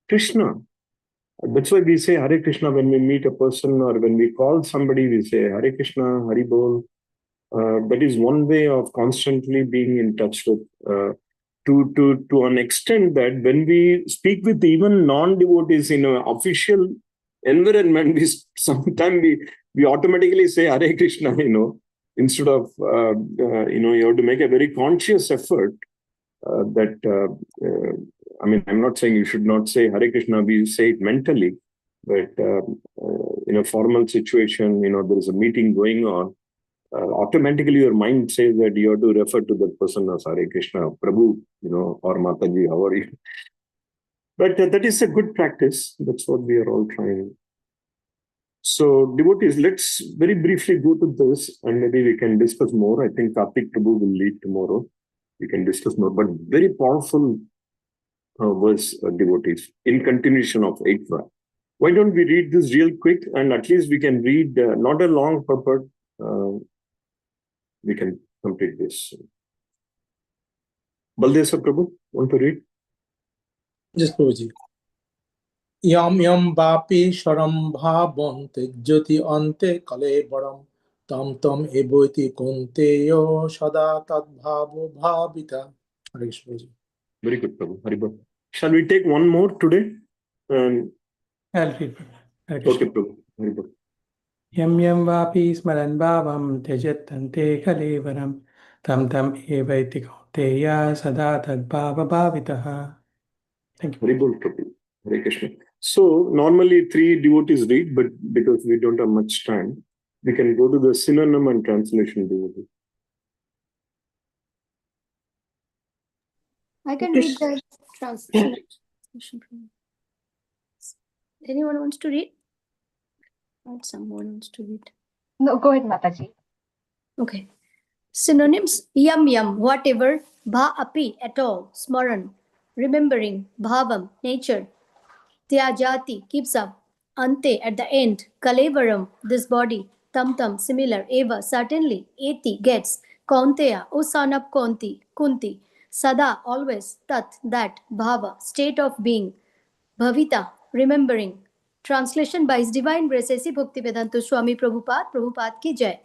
Krishna? That's why we say Hare Krishna when we meet a person, or when we call somebody, we say Hare Krishna, Hari Bol. That is one way of constantly being in touch with, to an extent that when we speak with even non-devotees in an official environment, sometimes we automatically say Hare Krishna, instead of, you have to make a very conscious effort I mean, I'm not saying you should not say Hare Krishna, we say it mentally, but in a formal situation, there is a meeting going on, automatically your mind says that you have to refer to that person as Hare Krishna, Prabhu, or Mataji, how are you? But that is a good practice. That's what we are all trying. So, devotees, let's very briefly go to this, and maybe we can discuss more. I think Karthik Prabhu will lead tomorrow. We can discuss more, but very powerful verse, devotees, in continuation of 8th. Why don't we read this real quick, and at least we can read, not a long purport, we can complete this. Baldesa Prabhu, want to read? Yes, Prabhuji. Yam yam vapi sharam bhāvaṁ tejyati ante kalevaram tam tam eboti kunteyo sada tad-bhavo bhavita. Hare Krishna, Prabhuji. Very good, Prabhu. Haribol. Shall we take one more today? I'll read. Okay, Prabhu. Haribol. Yam yam vapi smaran bhāvaṁ tejyatante kalevaram tam tam evaiti kaunteya sada tad-bhava bhavitaha. Thank you. Haribol, Prabhu. Hare Krishna. So, normally 3 devotees read, but because we don't have much time, we can go to the synonym and translation devotee. I can read the translation. Anyone wants to read? Or someone wants to read? No, go ahead, Mataji. Okay. Synonyms: yam yam, whatever; bha api, at all; smaran, remembering; bhāvaṁ, nature; tyajati, keeps up; ante, at the end; kalevaram, this body; tam tam, similar; eva, certainly; eti, gets; kaunteya, O son of Kunti; sada, always; tat, that; bhava, state of being; bhavita, remembering. Translation by His Divine Grace A.C. Bhaktivedanta Swami Prabhupada ki jai.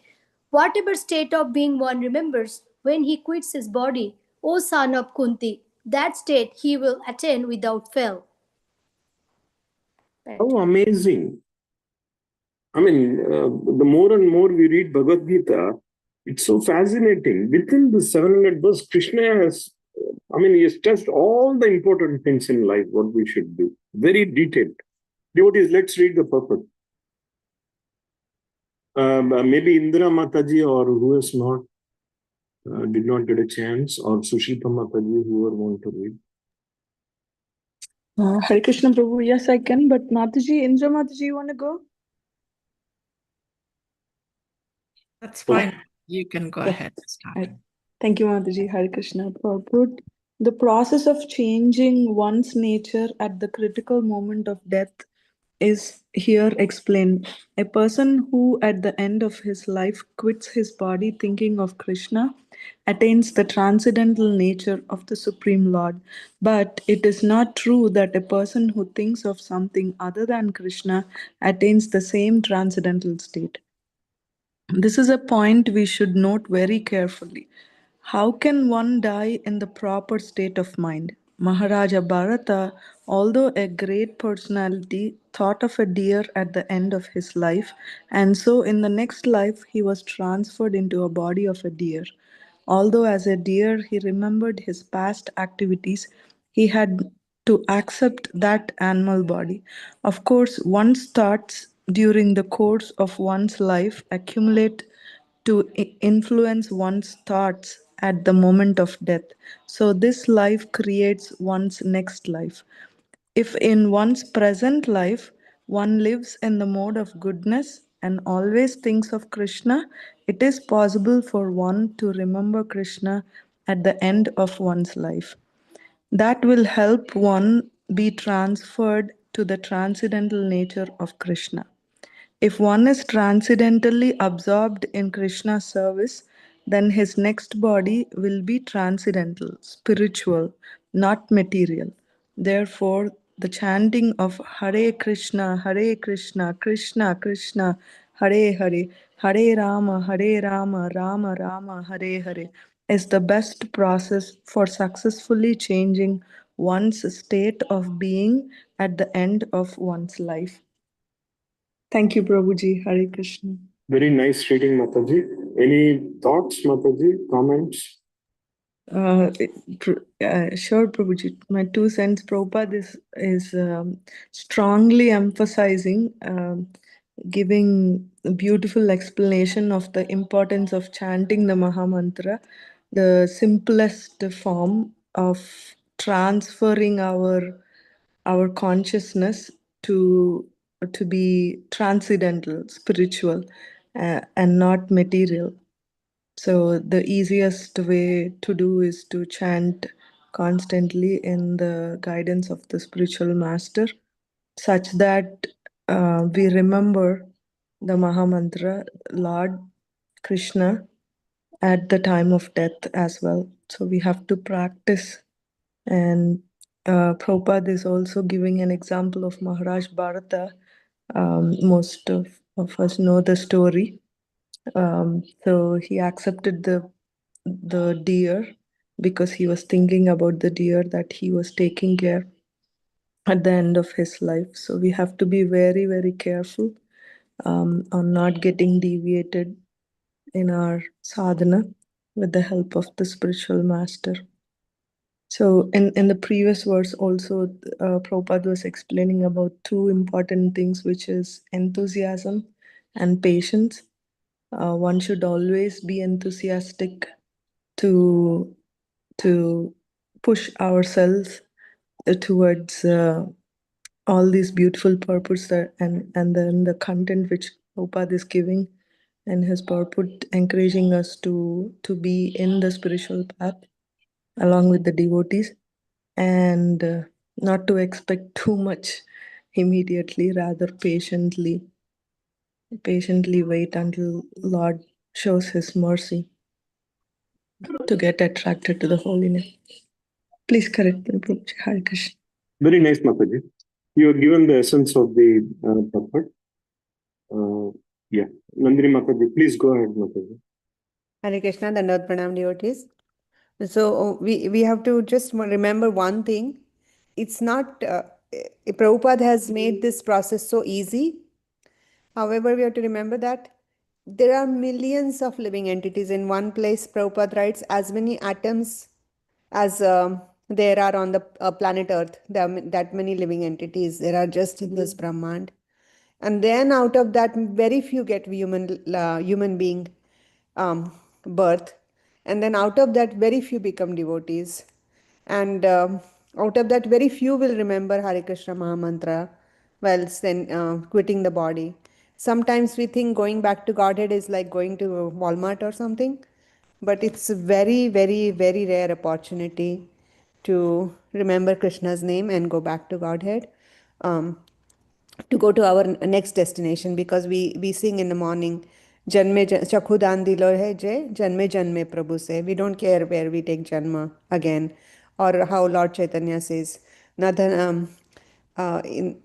Whatever state of being one remembers when he quits his body, O son of Kunti, that state he will attain without fail. Oh, amazing. I mean, the more and more we read Bhagavad Gita, it's so fascinating. Within the 700 verse, Krishna has, he has touched all the important things in life, what we should do. Very detailed. Devotees, let's read the purport. Maybe Indra Mataji or who has not, did not get a chance, or Sushita Mataji, whoever want to read. Hare Krishna Prabhu, yes, I can, but Mataji, Indra Mataji, you want to go? That's fine. You can go ahead and start. Thank you, Mataji. Hare Krishna Prabhu. The process of changing one's nature at the critical moment of death is here explained. A person who at the end of his life quits his body thinking of Krishna attains the transcendental nature of the Supreme Lord. But it is not true that a person who thinks of something other than Krishna attains the same transcendental state. This is a point we should note very carefully. How can one die in the proper state of mind? Maharaja Bharata, although a great personality, thought of a deer at the end of his life, and so in the next life he was transferred into a body of a deer. Although as a deer he remembered his past activities, he had to accept that animal body. Of course, one's thoughts during the course of one's life accumulate to influence one's thoughts at the moment of death. So this life creates one's next life. If in one's present life one lives in the mode of goodness and always thinks of Krishna, it is possible for one to remember Krishna at the end of one's life. That will help one be transferred to the transcendental nature of Krishna. If one is transcendentally absorbed in Krishna's service, then his next body will be transcendental, spiritual, not material. Therefore, the chanting of Hare Krishna, Krishna Krishna, Hare Hare, Hare Rama, Rama Rama, Hare Hare is the best process for successfully changing one's state of being at the end of one's life. Thank you, Prabhuji. Hare Krishna. Very nice reading, Mataji. Any thoughts, Mataji? Comments? Sure, Prabhuji. My 2 cents, Prabhupada is strongly emphasizing, giving a beautiful explanation of the importance of chanting the Mahamantra, the simplest form of transferring our consciousness to be transcendental, spiritual, and not material. So the easiest way to do is to chant constantly in the guidance of the spiritual master, such that we remember the Mahamantra, Lord Krishna, at the time of death as well. So we have to practice. And Prabhupada is also giving an example of Maharaj Bharata. Most of us know the story. So he accepted the deer because he was thinking about the deer that he was taking care at the end of his life. So we have to be very, very careful on not getting deviated in our sadhana with the help of the spiritual master. So in the previous verse also, Prabhupada was explaining about 2 important things, which is enthusiasm and patience. One should always be enthusiastic to push ourselves towards all these beautiful purposes and then the content which Prabhupada is giving and his purport encouraging us to be in the spiritual path along with the devotees, and not to expect too much immediately, rather patiently wait until Lord shows his mercy to get attracted to the holiness. Please correct me, Prabhuji. Hare Krishna. Very nice, Mataji. You have given the essence of the purport. Yeah. Nandini Mataji, please go ahead, Mataji. Hare Krishna, Dandavat Pranam devotees. So we have to just remember one thing. It's not, Prabhupada has made this process so easy. However, we have to remember that there are millions of living entities in one place. Prabhupada writes, as many atoms as there are on the planet Earth. There are that many living entities. There are just in this Brahmand. And then out of that, very few get human being birth. And then out of that, very few become devotees. And out of that, very few will remember Hare Krishna Mahamantra while then quitting the body. Sometimes we think going back to Godhead is like going to Walmart or something, but it's a very, very, very rare opportunity to remember Krishna's name and go back to Godhead. To go to our next destination, because we sing in the morning, Janme Chakhudan dilo hai jay, Janme Janme Prabhu se. We don't care where we take Janma again, or how Lord Chaitanya says, Nadhan, in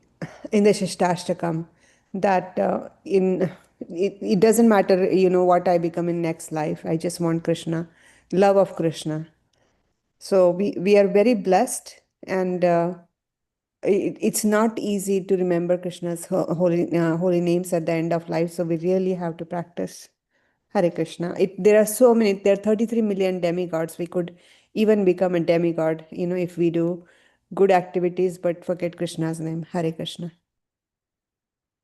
the Shishtastakam, that it doesn't matter, what I become in next life. I just want Krishna, love of Krishna. So we are very blessed, and it's not easy to remember Krishna's holy names at the end of life. So we really have to practice Hare Krishna. There are so many. There are 33 million demigods. We could even become a demigod, if we do good activities but forget Krishna's name. Hare Krishna.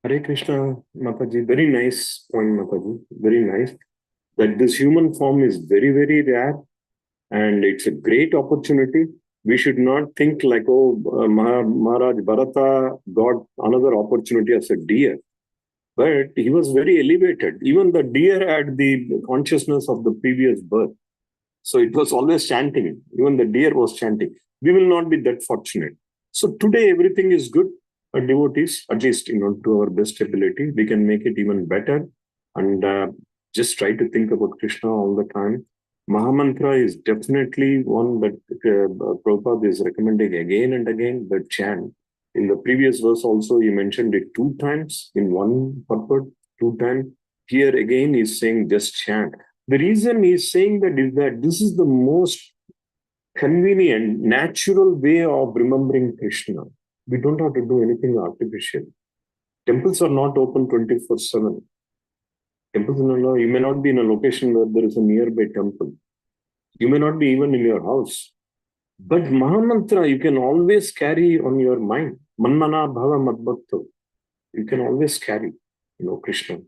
Hare Krishna, Mataji. Very nice point, Mataji. Very nice. That this human form is very, very rare, and it's a great opportunity. We should not think like, Maharaj Bharata got another opportunity as a deer. But he was very elevated. Even the deer had the consciousness of the previous birth. So it was always chanting. Even the deer was chanting. We will not be that fortunate. So today everything is good. Devotees, at least, to our best ability, we can make it even better. And just try to think about Krishna all the time. Mahamantra is definitely one that Prabhupada is recommending again and again, the chant. In the previous verse also, he mentioned it 2 times in one purport, 2 times. Here again, he's saying just chant. The reason he's saying that is that this is the most convenient, natural way of remembering Krishna. We don't have to do anything artificial. Temples are not open 24/7. Temples, you may not be in a location where there is a nearby temple. You may not be even in your house. But Mahamantra, you can always carry on your mind. Mad-bhāvaṁ mad-bhāvaṁ. You can always carry, Krishna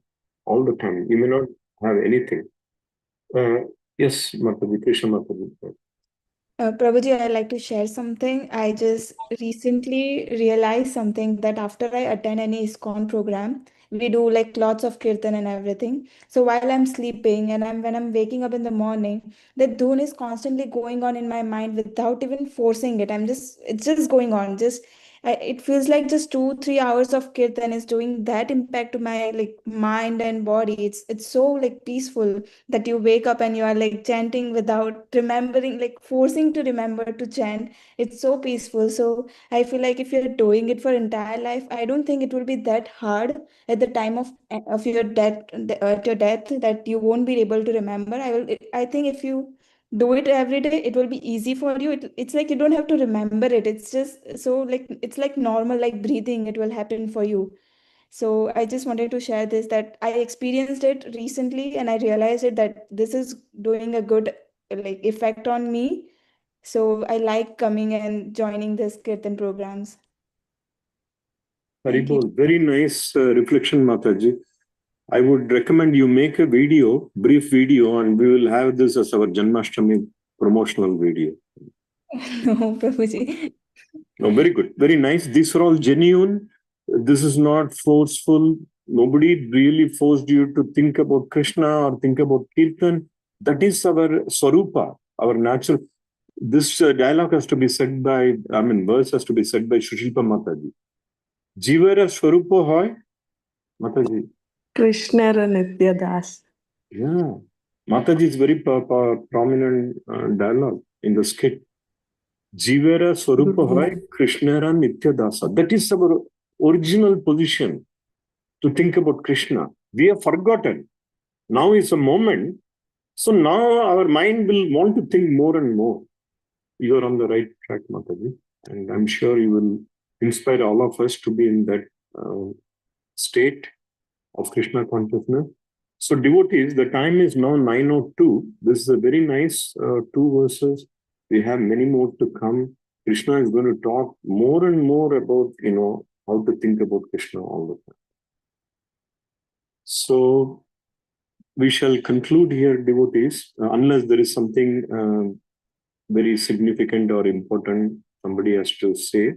all the time. You may not have anything. Yes, Mataji, Krishna Mataji. Prabhuji, I'd like to share something. I just recently realized something, that after I attend any ISKCON program, we do like lots of kirtan and everything. So while I'm sleeping and when I'm waking up in the morning, that dhun is constantly going on in my mind without even forcing it. It's just going on. It feels like just 2-3 hours of kirtan is doing that impact to my like mind and body. It's so like peaceful that you wake up and you are like chanting without remembering, like forcing to remember to chant. It's so peaceful. So I feel like if you're doing it for entire life, I don't think it will be that hard at the time of your death, at your death, that you won't be able to remember. I think if you do it every day, it will be easy for you. It's like you don't have to remember it. It's just so like it's like normal, like breathing. It will happen for you. So I just wanted to share this, that I experienced it recently and I realized it, that this is doing a good like effect on me. So I like coming and joining this kirtan programs. Thank you. Haribol, very nice reflection, Mataji. I would recommend you make a video, brief video, and we will have this as our Janmashtami promotional video. No, Prabhuji. No, very good. Very nice. These are all genuine. This is not forceful. Nobody really forced you to think about Krishna or think about Kirtan. That is our Swarupa, our natural. This dialogue has to be said by, verse has to be said by Sushilpa Mataji. Jivara Swarupa hoy, Mataji. Krishna Nitya Das. Yeah. Mataji is very prominent dialogue in the skit. Jivara Swarupa hoy, Krishnara Nitya Dasa. That is our original position, to think about Krishna. We have forgotten. Now is a moment. So now our mind will want to think more and more. You are on the right track, Mataji. And I'm sure you will inspire all of us to be in that state. of Krishna consciousness. So devotees, the time is now 9:02. This is a very nice 2 verses. We have many more to come. Krishna is going to talk more and more about, how to think about Krishna all the time. So we shall conclude here, devotees, unless there is something very significant or important somebody has to say.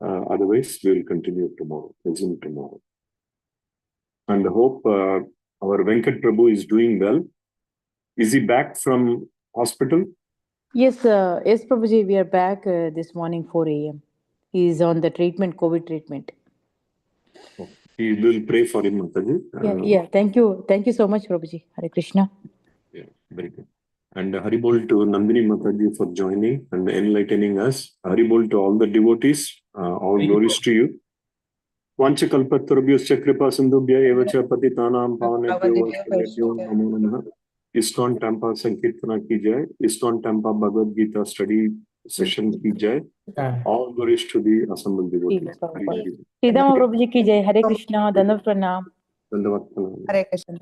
Otherwise, we will continue tomorrow, resume tomorrow. And I hope our Venkat Prabhu is doing well. Is he back from hospital? Yes, yes, Prabhuji, we are back this morning 4 a.m. He is on the treatment, COVID treatment. We will pray for him, Mataji. Yeah. Thank you so much, Prabhuji. Hare Krishna. Yeah, very good. And Haribol to Nandini Mataji for joining and enlightening us. Haribol to all the devotees. All glories to you. Vanchakalpatarubhyascha kripa sindhubhya evacha patitanam pavanebhyo vaishnavebhyo namo namaha. ISKCON Tampa Sankirtana ki jai. ISKCON Tampa Bhagavad Gita study session ki jai. All glories to the assembled devotees. Sridhama Prabhuji ki jai. Hare Krishna. Dandavat pranam. Dandavat pranam. Hare Krishna.